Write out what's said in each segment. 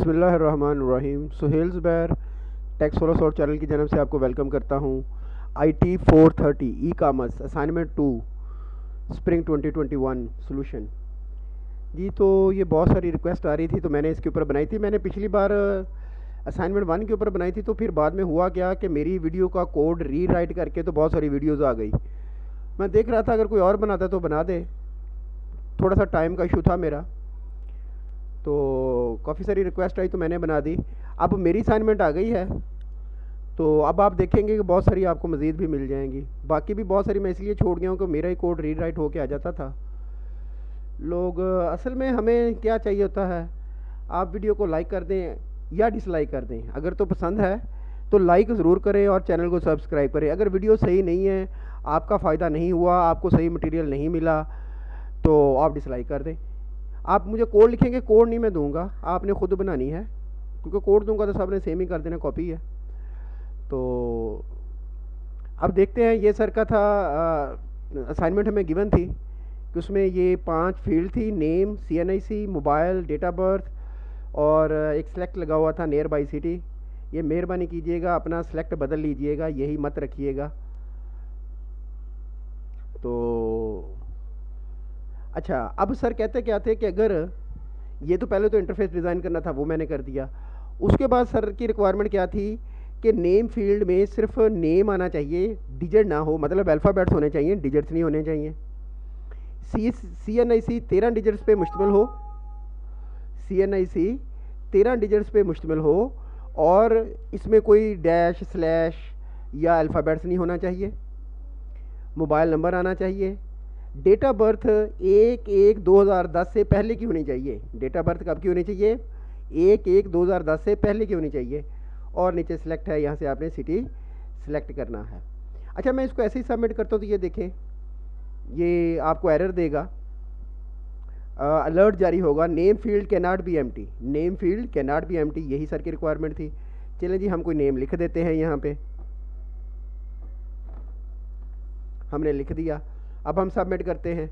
बिस्मिल्लाहिर्रहमानिर्रहीम। Suhail Zubair tech solo sort channel की जानब से आपको वेलकम करता हूँ। IT 430 e commerce assignment 2 spring 2021 solution जी। तो ये बहुत सारी रिक्वेस्ट आ रही थी तो मैंने इसके ऊपर बनाई थी। मैंने पिछली बार असाइनमेंट 1 के ऊपर बनाई थी, तो फिर बाद में हुआ क्या कि मेरी वीडियो का कोड री राइट करके तो बहुत सारी वीडियोज़ आ गई। मैं देख रहा था अगर कोई और बनाता तो बना दे, थोड़ा सा टाइम का इशू था मेरा, तो काफ़ी सारी रिक्वेस्ट आई तो मैंने बना दी। अब मेरी असाइनमेंट आ गई है, तो अब आप देखेंगे कि बहुत सारी आपको मज़ीद भी मिल जाएंगी। बाकी भी बहुत सारी मैं इसलिए छोड़ गया हूँ कि मेरा ही कोड रीड राइट होके आ जाता था। लोग असल में हमें क्या चाहिए होता है, आप वीडियो को लाइक कर दें या डिसलाइक कर दें। अगर तो पसंद है तो लाइक ज़रूर करें और चैनल को सब्सक्राइब करें। अगर वीडियो सही नहीं है, आपका फ़ायदा नहीं हुआ, आपको सही मटेरियल नहीं मिला, तो आप डिसलाइक कर दें। आप मुझे कोड लिखेंगे, कोड नहीं मैं दूंगा, आपने ख़ुद बनानी है, क्योंकि कोड दूंगा तो सबने सेम ही कर देना, कॉपी है। तो अब देखते हैं। ये सर का था असाइनमेंट हमें गिवन थी कि उसमें ये 5 फील्ड थी, name, CNIC, mobile, date of birth और एक सेलेक्ट लगा हुआ था नियर बाई सिटी। ये मेहरबानी कीजिएगा अपना सेलेक्ट बदल लीजिएगा, यही मत रखिएगा। तो अच्छा, अब सर कहते क्या थे कि अगर ये तो पहले तो इंटरफेस डिज़ाइन करना था, वो मैंने कर दिया। उसके बाद सर की रिक्वायरमेंट क्या थी कि नेम फील्ड में सिर्फ नेम आना चाहिए, डिजिट ना हो, मतलब अल्फ़ाबेट्स होने चाहिए, डिजिट्स नहीं होने चाहिए। CNIC 13 डिजिट्स पे मुश्तमिल हो, CNIC 13 डिजिट्स पे मुश्तमिल हो, और इसमें कोई डैश, स्लैश या अल्फ़ाबेट्स नहीं होना चाहिए। मोबाइल नंबर आना चाहिए। डेट ऑफ बर्थ 1/1/2010 से पहले की होनी चाहिए। डेट ऑफ बर्थ कब की होनी चाहिए? 1/1/2010 से पहले की होनी चाहिए। और नीचे सेलेक्ट है, यहाँ से आपने सिटी सेलेक्ट करना है। अच्छा, मैं इसको ऐसे ही सबमिट करता हूँ तो ये देखें, ये आपको एरर देगा, अलर्ट जारी होगा, name field can not be empty, name field can not be empty. यही सर की रिक्वायरमेंट थी। चलें जी, हम कोई नेम लिख देते हैं। यहाँ पे हमने लिख दिया। अब हम सबमिट करते हैं।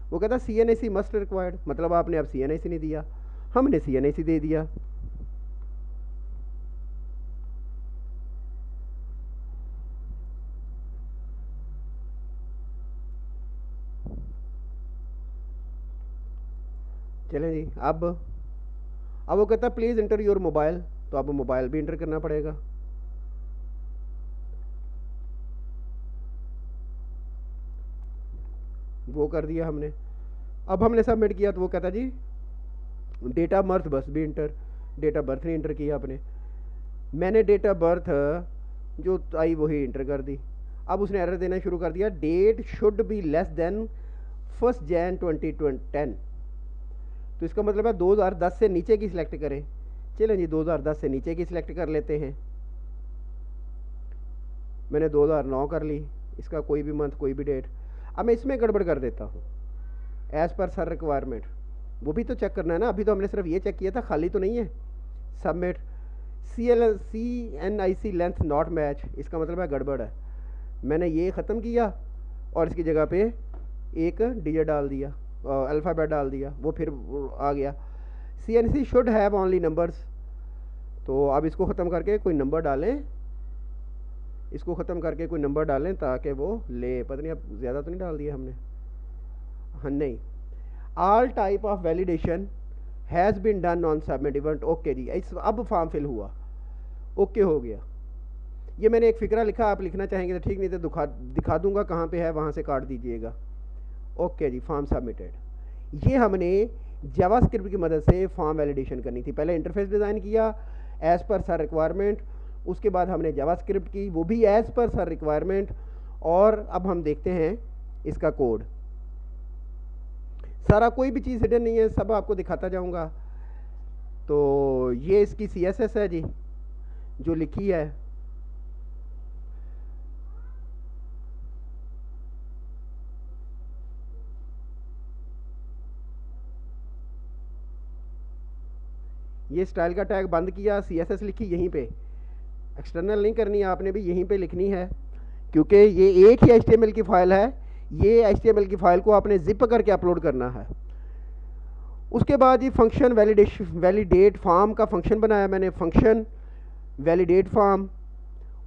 वो कहता CNIC मस्ट रिक्वायर्ड, मतलब आपने अब CNIC नहीं दिया, हमने CNIC दे दिया। चलें जी, अब वो कहता प्लीज़ इंटर योर मोबाइल, तो अब मोबाइल भी इंटर करना पड़ेगा। वो कर दिया हमने। अब हमने सबमिट किया तो वो कहता जी डेट ऑफ बर्थ बस भी इंटर, डेट ऑफ बर्थ नहीं इंटर किया आपने। मैंने डेट ऑफ बर्थ जो आई वही इंटर कर दी। अब उसने एरर देना शुरू कर दिया, date should be less than 1 Jan 2010। तो इसका मतलब है 2010 से नीचे की सिलेक्ट करें। चलें जी, 2010 से नीचे की सिलेक्ट कर लेते हैं। मैंने 2009 कर ली, इसका कोई भी मंथ, कोई भी डेट। अब मैं इसमें गड़बड़ कर देता हूँ, एज़ पर सर रिक्वायरमेंट। वो भी तो चेक करना है ना, अभी तो हमने सिर्फ ये चेक किया था, खाली तो नहीं है। Submit. CNIC length not match, इसका मतलब है गड़बड़ है। मैंने ये ख़त्म किया और इसकी जगह पे एक डिजिट डाल दिया, अल्फ़ाबेट डाल दिया, वो फिर आ गया। CNIC should have only numbers. तो अब इसको ख़त्म करके कोई नंबर डालें, इसको ख़त्म करके कोई नंबर डालें ताकि वो ले। पता नहीं, अब ज़्यादा तो नहीं डाल दिया हमने? हाँ, नहीं। All type of validation has been done on submit event. Okay जी, इस अब फॉर्म फिल हुआ, ओके हो गया। ये मैंने एक फ़िक्रा लिखा, आप लिखना चाहेंगे तो ठीक, नहीं तो दिखा दूंगा कहाँ पे है, वहाँ से काट दीजिएगा। ओके जी, फॉर्म सबमिटेड। ये हमने जावास्क्रिप्ट की मदद से फॉर्म वैलिडेशन करनी थी। पहले इंटरफेस डिज़ाइन किया एज़ पर सर रिक्वायरमेंट, उसके बाद हमने जावास्क्रिप्ट की, वो भी एज़ पर सर रिक्वायरमेंट। और अब हम देखते हैं इसका कोड। सारा कोई भी चीज़ हिडन नहीं है, सब आपको दिखाता जाऊंगा। तो ये इसकी CSS है जी, जो लिखी है। ये स्टाइल का टैग बंद किया, CSS लिखी यहीं पे, एक्सटर्नल नहीं करनी है आपने, भी यहीं पे लिखनी है, क्योंकि ये एक ही HTML की फ़ाइल है। ये HTML की फ़ाइल को आपने जिप करके अपलोड करना है। उसके बाद ये फंक्शन वैलिडेट फॉर्म का फंक्शन बनाया मैंने, फंक्शन वैलिडेट फॉर्म,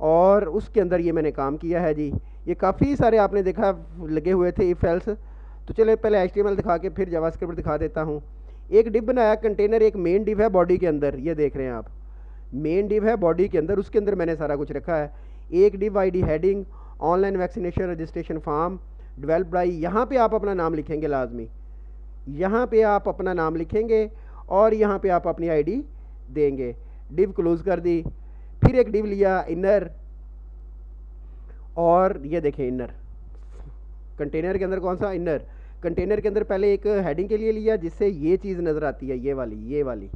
और उसके अंदर ये मैंने काम किया है जी। ये काफ़ी सारे आपने देखा लगे हुए थे इफ एल्स। तो चले पहले HTML दिखा के फिर जावास्क्रिप्ट दिखा देता हूँ। एक डिव बनाया कंटेनर, एक मेन डिव है बॉडी के अंदर, ये देख रहे हैं आप, मेन डिव है बॉडी के अंदर, उसके अंदर मैंने सारा कुछ रखा है। एक div ID heading, online vaccination registration form, develop by, यहाँ पे आप अपना नाम लिखेंगे लाजमी, यहाँ पे आप अपना नाम लिखेंगे और यहाँ पे आप अपनी ID देंगे। डिव क्लोज कर दी। फिर एक डिव लिया इनर, और ये देखें इनर कंटेनर के अंदर कौन सा, इनर कंटेनर के अंदर पहले एक हेडिंग के लिए लिया जिससे ये चीज़ नज़र आती है, ये वाली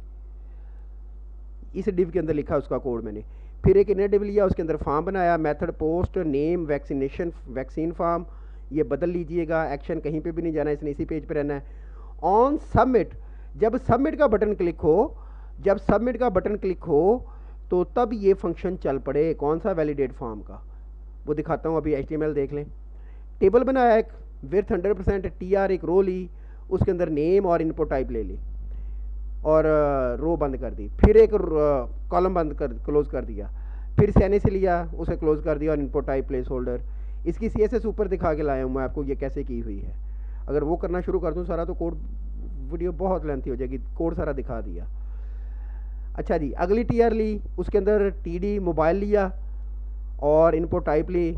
इस डिव के अंदर लिखा उसका कोड मैंने। फिर एक इनर डिव लिया, उसके अंदर फॉर्म बनाया, method post name vaccine form, ये बदल लीजिएगा, एक्शन कहीं पे भी नहीं जाना, इसने इसी पेज पे रहना है। ऑन सबमिट, जब सबमिट का बटन क्लिक हो तो तब ये फंक्शन चल पड़े। कौन सा, वैलिडेट फॉर्म का, वो दिखाता हूँ अभी। HTML देख लें। टेबल बनाया एक, विड्थ 100%, TR एक रो ली, उसके अंदर नेम और इनपुट टाइप ले ली और रो बंद कर दी। फिर एक कॉलम क्लोज कर दिया। फिर सैने से लिया, उसे क्लोज कर दिया और इनपुट टाइप प्लेस होल्डर। इसकी CSS ऊपर दिखा के लाया हूँ मैं आपको, ये कैसे की हुई है। अगर वो करना शुरू कर दूँ सारा तो कोड वीडियो बहुत लेंथी हो जाएगी, कोड सारा दिखा दिया। अच्छा जी, अगली TR ली, उसके अंदर TD मोबाइल लिया और इनपुट टाइप ली।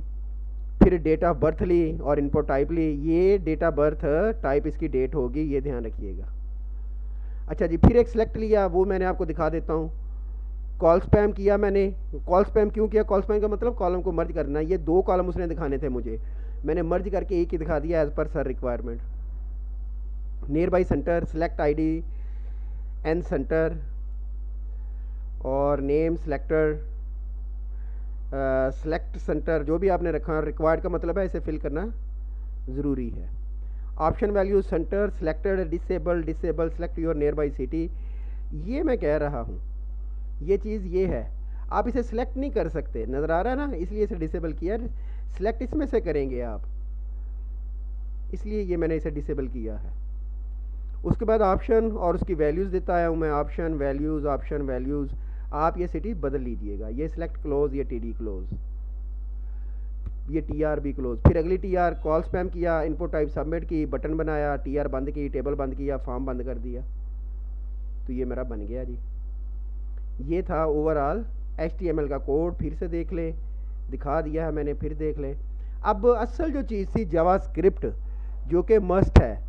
फिर डेट ऑफ बर्थ ली और इनपुट टाइप ली। ये डेट ऑफ बर्थ टाइप इसकी डेट होगी, ये ध्यान रखिएगा। अच्छा जी, फिर एक सिलेक्ट लिया, वो मैंने आपको दिखा देता हूँ। कॉल स्पैम किया मैंने। कॉल स्पैम क्यों किया, कॉल स्पैम का मतलब कॉलम को मर्ज करना। ये 2 कॉलम उसने दिखाने थे मुझे, मैंने मर्ज करके एक ही दिखा दिया as per sir requirement. Near by center, select ID and center और नेम सेलेक्टर, सेलेक्ट सेंटर, जो भी आपने रखा। रिक्वायर्ड का मतलब है इसे फिल करना ज़रूरी है। Option value centre, selected, disable, select your near by city. ये मैं कह रहा हूँ, ये चीज़ ये है, आप इसे सिलेक्ट नहीं कर सकते, नज़र आ रहा है ना, इसलिए इसे डिसेबल किया। सिलेक्ट इसमें से करेंगे आप, इसलिए ये मैंने इसे डिसेबल किया है। उसके बाद ऑप्शन और उसकी वैल्यूज़ देता आया हूँ मैं, ऑप्शन वैल्यूज़। आप ये सिटी बदल लीजिएगा, ये सिलेक्ट क्लोज, ये TD क्लोज, ये TR भी क्लोज। फिर अगली TR, कॉल स्पैम किया, इनपुट टाइप सबमिट की, बटन बनाया, TR बंद की, टेबल बंद किया, फॉर्म बंद कर दिया। तो ये मेरा बन गया जी। ये था ओवरऑल HTML का कोड। फिर से देख लें, दिखा दिया है मैंने, फिर देख लें। अब असल जो चीज़ थी जावास्क्रिप्ट, जो कि मस्ट है,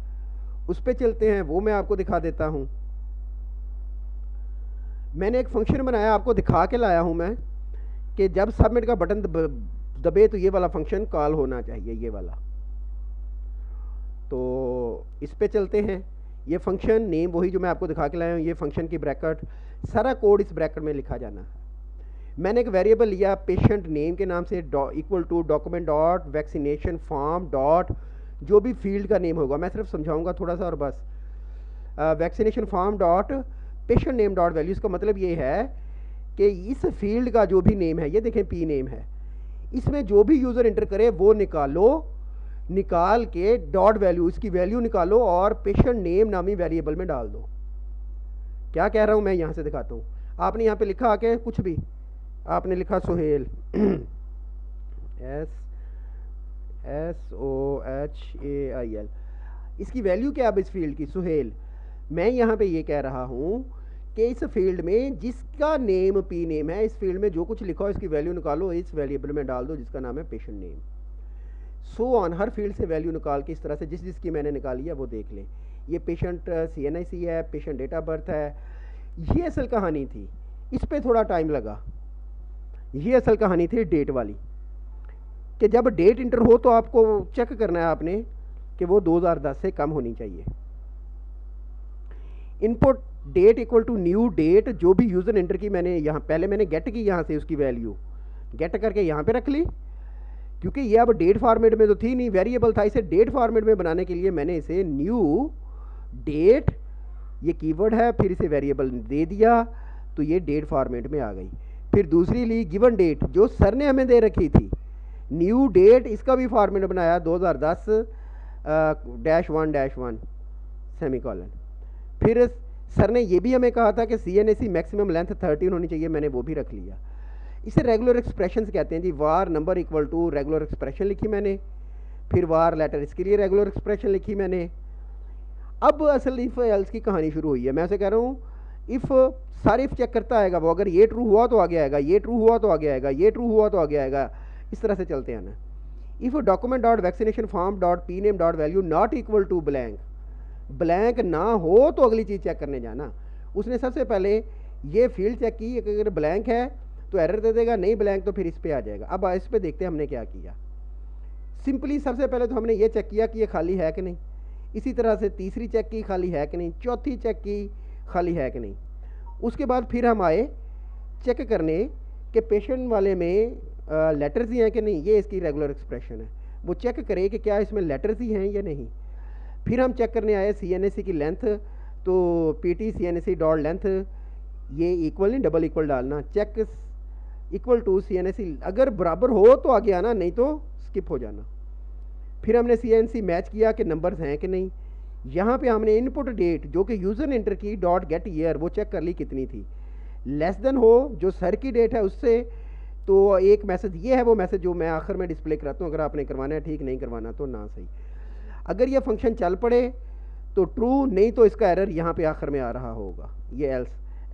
उस पर चलते हैं, वो मैं आपको दिखा देता हूँ। मैंने एक फंक्शन बनाया, आपको दिखा के लाया हूँ मैं, कि जब सबमिट का बटन दबे तो ये वाला फंक्शन कॉल होना चाहिए, ये वाला। तो इस पे चलते हैं। ये फंक्शन नेम वही जो मैं आपको दिखा के लाया हूँ, ये फंक्शन की ब्रैकेट, सारा कोड इस ब्रैकेट में लिखा जाना है। मैंने एक वेरिएबल लिया पेशेंट नेम के नाम से, equal to document dot vaccination form dot, जो भी फील्ड का नेम होगा, मैं सिर्फ समझाऊंगा थोड़ा सा और बस। Vaccination form dot patient name dot value. इसका मतलब ये है कि इस फील्ड का जो भी नेम है, ये देखें P नेम है, इसमें जो भी यूज़र इंटर करे वो निकाल के डॉट वैल्यू, इसकी वैल्यू निकालो और पेशेंट नेम नामी वेरिएबल में डाल दो। क्या कह रहा हूँ मैं, यहाँ से दिखाता हूँ। आपने यहाँ पे लिखा आके कुछ भी, आपने लिखा सुहेल SOHAIL, इसकी वैल्यू क्या अब इस फील्ड की, सुहेल। मैं यहाँ पे ये कह रहा हूँ कि इस फील्ड में जिसका नेम P नेम है, इस फील्ड में जो कुछ लिखा हो इसकी वैल्यू निकालो, इस वेरिएबल में डाल दो जिसका नाम है patient name. So on, her field से वैल्यू निकाल के इस तरह से जिसकी मैंने निकाली है वो देख लें। ये पेशेंट CNIC है, पेशेंट डेट ऑफ बर्थ है। ये असल कहानी थी, इस पर थोड़ा टाइम लगा। ये असल कहानी थी डेट वाली, कि जब डेट इंटर हो तो आपको चेक करना है आपने कि वो 2010 से कम होनी चाहिए। Input date equal to new date, जो भी यूज़र एंटर की मैंने यहाँ पहले मैंने गेट की, यहाँ से उसकी वैल्यू गेट करके यहाँ पे रख ली, क्योंकि ये अब डेट फॉर्मेट में तो थी नहीं, वेरिएबल था। इसे डेट फॉर्मेट में बनाने के लिए मैंने इसे न्यू डेट, ये कीवर्ड है, फिर इसे वेरिएबल दे दिया तो ये डेट फॉर्मेट में आ गई। फिर दूसरी ली गिवन डेट, जो सर ने हमें दे रखी थी, न्यू डेट, इसका भी फॉर्मेट बनाया 2010-1-1 सेमीकोलन। फिर सर ने ये भी हमें कहा था कि CNAC मैक्सिमम लेंथ 13 होनी चाहिए, मैंने वो भी रख लिया। इसे रेगुलर एक्सप्रेशंस कहते हैं जी। Var number equal to regular expression लिखी मैंने, फिर वार लेटर, इसके लिए रेगुलर एक्सप्रेशन लिखी मैंने। अब असल इफ़ एल्स की कहानी शुरू हुई है। मैं उसे कह रहा हूँ इफ़ सारे इफ़ चेक करता आएगा वो, अगर ये ट्रू हुआ तो आगे आएगा, ये ट्रू हुआ तो आगे आएगा, ये ट्रू हुआ तो आगे आएगा, इस तरह से चलते हैं ना। If document dot vaccination form dot p name dot value not equal to blank, blank ना हो तो अगली चीज़ चेक करने जाना। उसने सबसे पहले ये फील्ड चेक की, अगर ब्लैंक है तो एरर दे देगा, नहीं ब्लैंक तो फिर इस पर आ जाएगा। अब इस पर देखते हैं हमने क्या किया। सिंपली सबसे पहले तो हमने ये चेक किया कि ये खाली है कि नहीं, इसी तरह से तीसरी चेक की खाली है कि नहीं, चौथी चेक की खाली है कि नहीं। उसके बाद फिर हम आए चेक करने कि पेशेंट वाले में लेटर्स ही हैं कि नहीं, ये इसकी रेगुलर एक्सप्रेशन है, वो चेक करे कि क्या इसमें लेटर्स ही हैं या नहीं। फिर हम चेक करने आए CNAC की लेंथ, तो PT CNAC डॉट लेंथ ये इक्वल नहीं डबल इक्वल डालना, चेक इक्वल टू CNAC, अगर बराबर हो तो आगे आना, नहीं तो स्किप हो जाना। फिर हमने CNC मैच किया कि नंबर्स हैं कि नहीं। यहाँ पे हमने इनपुट डेट जो कि यूज़र ने इंटर की डॉट गेट ईयर वो चेक कर ली कितनी थी, लेस देन हो जो सर की डेट है उससे, तो एक मैसेज ये है वो मैसेज जो मैं आखिर में डिस्प्ले कराता हूँ, अगर आपने करवाना है ठीक, नहीं करवाना तो ना सही। अगर ये फंक्शन चल पड़े तो ट्रू, नहीं तो इसका एरर यहाँ पे आखिर में आ रहा होगा, ये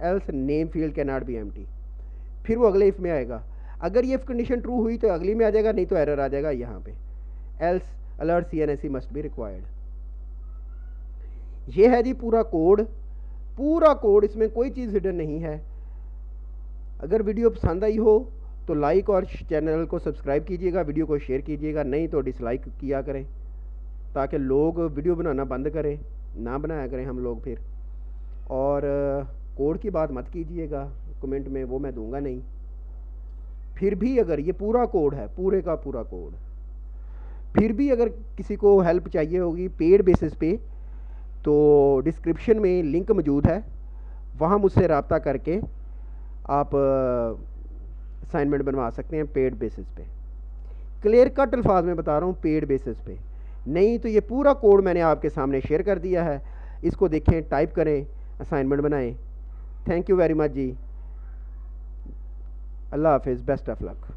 else name field can not be empty. फिर वो अगले इफ़ में आएगा, अगर ये कंडीशन ट्रू हुई तो अगली में आ जाएगा, नहीं तो एरर आ जाएगा यहाँ पे, else alert CNAC must be required. ये है जी पूरा कोड, पूरा कोड, इसमें कोई चीज़ हिडन नहीं है। अगर वीडियो पसंद आई हो तो लाइक और चैनल को सब्सक्राइब कीजिएगा, वीडियो को शेयर कीजिएगा, नहीं तो डिसलाइक किया करें ताकि लोग वीडियो बनाना बंद करें, ना बनाया करें हम लोग फिर। और कोड की बात मत कीजिएगा कमेंट में, वो मैं दूंगा नहीं। फिर भी अगर ये पूरा कोड है, पूरे का पूरा कोड, फिर भी अगर किसी को हेल्प चाहिए होगी पेड बेसिस पे तो डिस्क्रिप्शन में लिंक मौजूद है, वहाँ मुझसे रब्ता करके आप असाइनमेंट बनवा सकते हैं पेड बेसिस पे। क्लियर कट अल्फाज में बता रहा हूँ, पेड बेसिस पे नहीं। तो ये पूरा कोड मैंने आपके सामने शेयर कर दिया है, इसको देखें, टाइप करें, असाइनमेंट बनाएं। थैंक यू वेरी मच जी, अल्लाह हाफिज़, बेस्ट ऑफ लक।